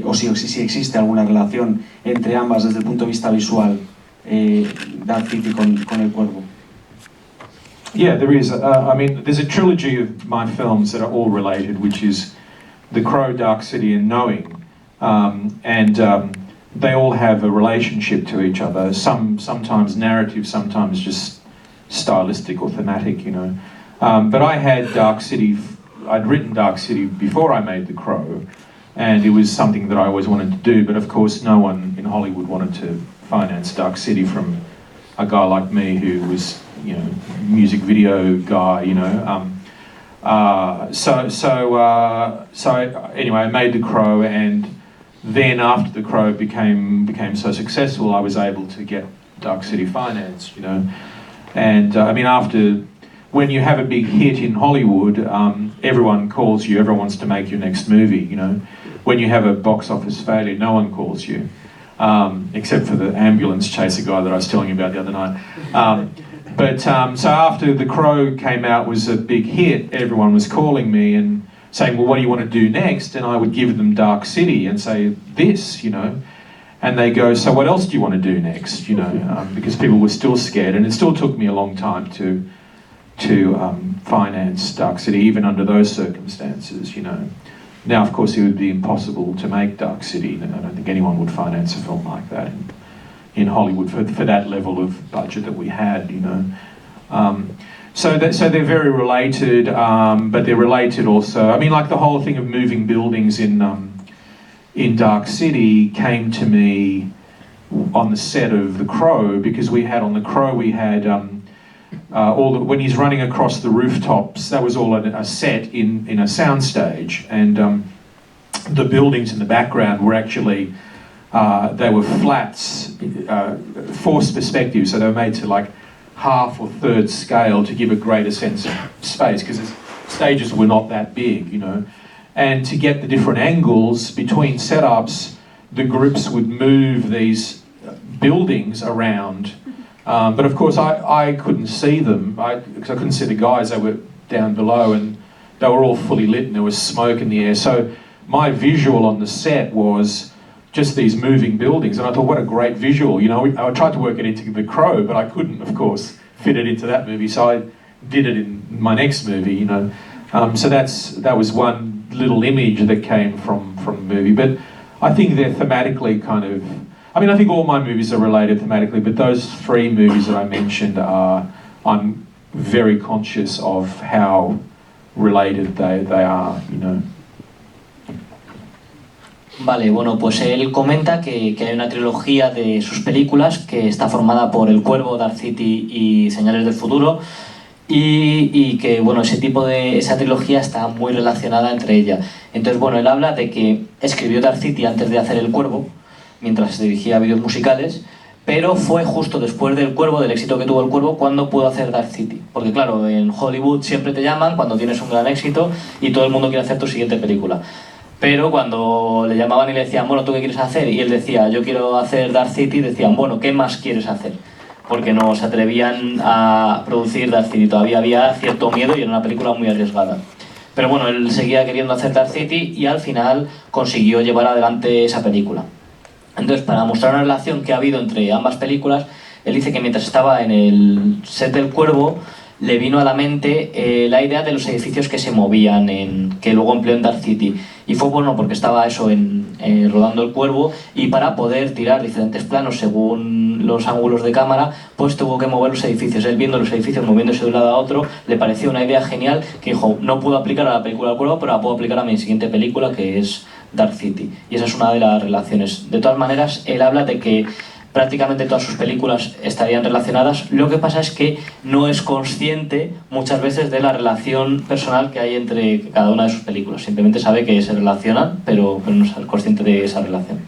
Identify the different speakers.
Speaker 1: o si existe alguna relación entre ambas desde el punto de vista visual, Dark City con El Cuervo.
Speaker 2: Yeah, there is. I mean, there's a trilogy of my films that are all related, which is The Crow, Dark City, and Knowing, they all have a relationship to each other. Sometimes narrative, sometimes just stylistic or thematic, you know. But I had Dark City. I'd written Dark City before I made The Crow, and it was something that I always wanted to do. But of course, no one in Hollywood wanted to finance Dark City from a guy like me who was, you know, music video guy, you know. Anyway, I made The Crow, and then after The Crow became so successful, I was able to get Dark City financed, you know. And I mean, when you have a big hit in Hollywood, everyone calls you, everyone wants to make your next movie, you know. When you have a box office failure, no one calls you, except for the ambulance chaser guy that I was telling you about the other night. So after The Crow came out, was a big hit, everyone was calling me and saying, well, what do you want to do next? And I would give them Dark City and say, this, you know. And they go, so what else do you want to do next? You know, because people were still scared, and it still took me a long time to finance Dark City, even under those circumstances, you know. Now, of course, it would be impossible to make Dark City. I don't think anyone would finance a film like that in Hollywood for that level of budget that we had, you know. So they're very related, but they're related also. I mean, like the whole thing of moving buildings in Dark City came to me on the set of The Crow, because on The Crow we had when he's running across the rooftops, that was all a set in a soundstage, and the buildings in the background were actually they were flats, forced perspective, so they were made to like half or third scale to give a greater sense of space, because the stages were not that big, you know. And to get the different angles between setups, the groups would move these buildings around. But of course, I couldn't see them, because I couldn't see the guys. They were down below, and they were all fully lit, and there was smoke in the air. So my visual on the set was just these moving buildings, and I thought, what a great visual. You know, I tried to work it into The Crow, but I couldn't, of course, fit it into that movie. So I did it in my next movie, you know. So that was one little image that came from the movie. But I think they're thematically kind of, I mean, I think all my movies are related thematically, but those three movies that I mentioned I'm very conscious of how related they are, you know.
Speaker 3: Vale, bueno, pues él comenta que hay una trilogía de sus películas que está formada por El Cuervo, Dark City y Señales del Futuro, y que, bueno, esa trilogía está muy relacionada entre ellas. Entonces, bueno, él habla de que escribió Dark City antes de hacer El Cuervo, mientras se dirigía a vídeos musicales, pero fue justo después del Cuervo, del éxito que tuvo El Cuervo, cuando pudo hacer Dark City. Porque claro, en Hollywood siempre te llaman cuando tienes un gran éxito y todo el mundo quiere hacer tu siguiente película. Pero cuando le llamaban y le decían, bueno, ¿tú qué quieres hacer? Y él decía, yo quiero hacer Dark City, decían, bueno, ¿qué más quieres hacer? Porque no se atrevían a producir Dark City, todavía había cierto miedo y era una película muy arriesgada. Pero bueno, él seguía queriendo hacer Dark City y al final consiguió llevar adelante esa película. Entonces, para mostrar una relación que ha habido entre ambas películas, él dice que mientras estaba en el set del Cuervo, le vino a la mente la idea de los edificios que se movían, que luego empleó en Dark City. Y fue bueno porque estaba eso rodando El Cuervo, y para poder tirar diferentes planos según los ángulos de cámara, pues tuvo que mover los edificios. Él, viendo los edificios moviéndose de un lado a otro, le pareció una idea genial que dijo, no puedo aplicar a la película El Cuervo, pero la puedo aplicar a mi siguiente película, que es Dark City. Y esa es una de las relaciones. De todas maneras, él habla de que prácticamente todas sus películas estarían relacionadas. Lo que pasa es que no es consciente muchas veces de la relación personal que hay entre cada una de sus películas. Simplemente sabe que se relacionan, pero no es consciente de esa relación.